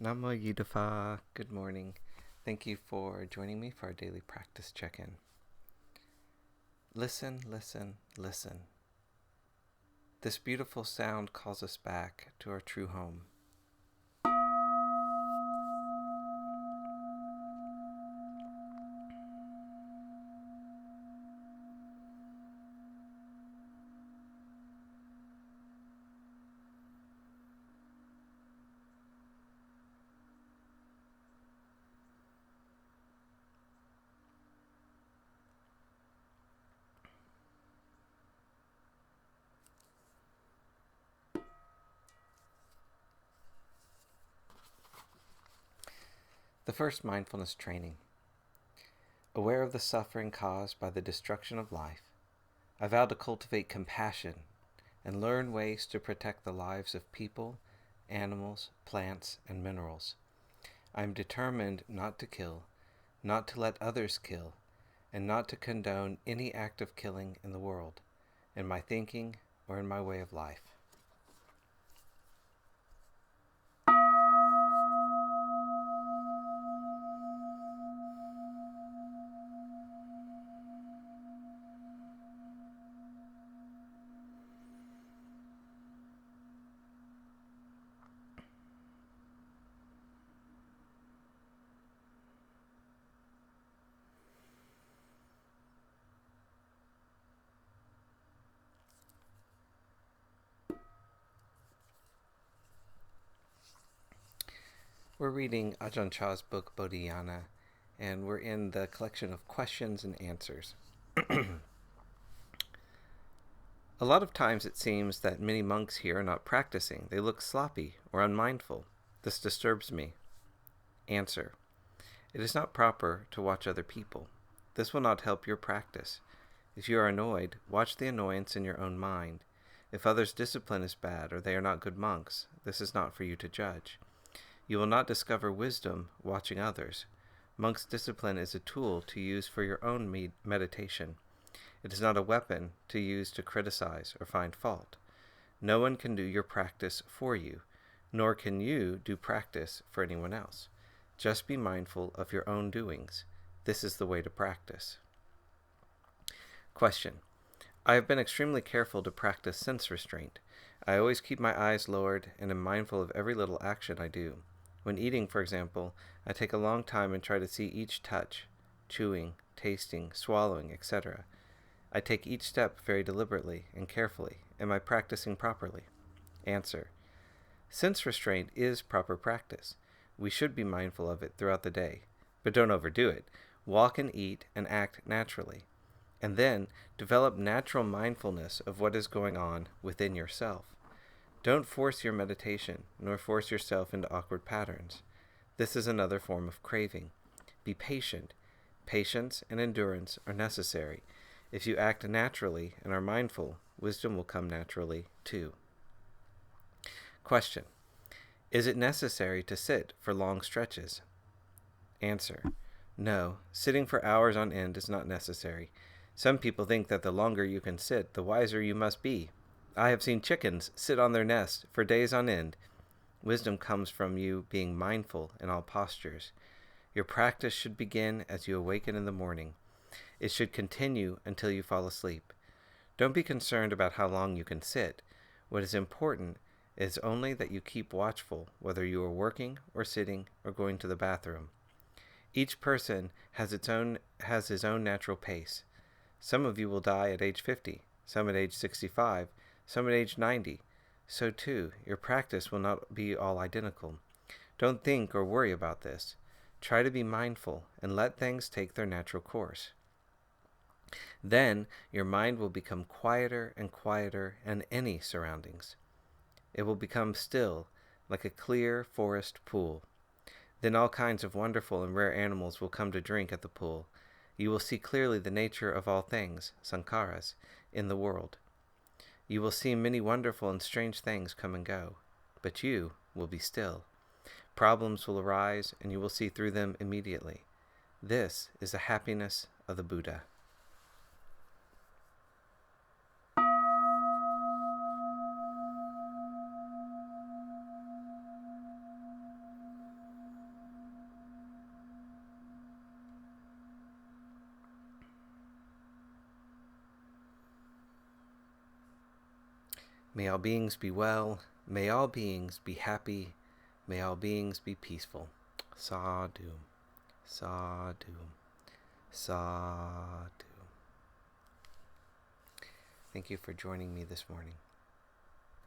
Nammo Yidafa. Good morning. Thank you for joining me for our daily practice check-in. Listen, listen, listen. This beautiful sound calls us back to our true home. The first mindfulness training. Aware of the suffering caused by the destruction of life, I vow to cultivate compassion and learn ways to protect the lives of people, animals, plants, and minerals. I am determined not to kill, not to let others kill, and not to condone any act of killing in the world, in my thinking or in my way of life. We're reading Ajahn Chah's book, Bodhinyana, and we're in the collection of questions and answers. A lot of times it seems that many monks here are not practicing. They look sloppy or unmindful. This disturbs me. Answer. It is not proper to watch other people. This will not help your practice. If you are annoyed, watch the annoyance in your own mind. If others' discipline is bad or they are not good monks, this is not for you to judge. You will not discover wisdom watching others. Monks' discipline is a tool to use for your own meditation. It is not a weapon to use to criticize or find fault. No one can do your practice for you, nor can you do practice for anyone else. Just be mindful of your own doings. This is the way to practice. Question. I have been extremely careful to practice sense restraint. I always keep my eyes lowered and am mindful of every little action I do. When eating, for example, I take a long time and try to see each touch, chewing, tasting, swallowing, etc. I take each step very deliberately and carefully. Am I practicing properly? Answer. Sense restraint is proper practice. We should be mindful of it throughout the day. But don't overdo it. Walk and eat and act naturally. And then develop natural mindfulness of what is going on within yourself. Don't force your meditation, nor force yourself into awkward patterns. This is another form of craving. Be patient. Patience and endurance are necessary. If you act naturally and are mindful, wisdom will come naturally too. Question. Is it necessary to sit for long stretches? Answer. No, sitting for hours on end is not necessary. Some people think that the longer you can sit, the wiser you must be. I have seen chickens sit on their nest for days on end. Wisdom comes from you being mindful in all postures. Your practice should begin as you awaken in the morning. It should continue until you fall asleep. Don't be concerned about how long you can sit. What is important is only that you keep watchful, whether you are working or sitting or going to the bathroom. Each person has his own natural pace. Some of you will die at age 50, some at age 65, some at age 90. So too, your practice will not be all identical. Don't think or worry about this. Try to be mindful and let things take their natural course. Then your mind will become quieter and quieter in any surroundings. It will become still, like a clear forest pool. Then all kinds of wonderful and rare animals will come to drink at the pool. You will see clearly the nature of all things, sankharas, in the world. You will see many wonderful and strange things come and go, but you will be still. Problems will arise, and you will see through them immediately. This is the happiness of the Buddha. May all beings be well. May all beings be happy. May all beings be peaceful. Sadhu. Sadhu. Sadhu. Thank you for joining me this morning.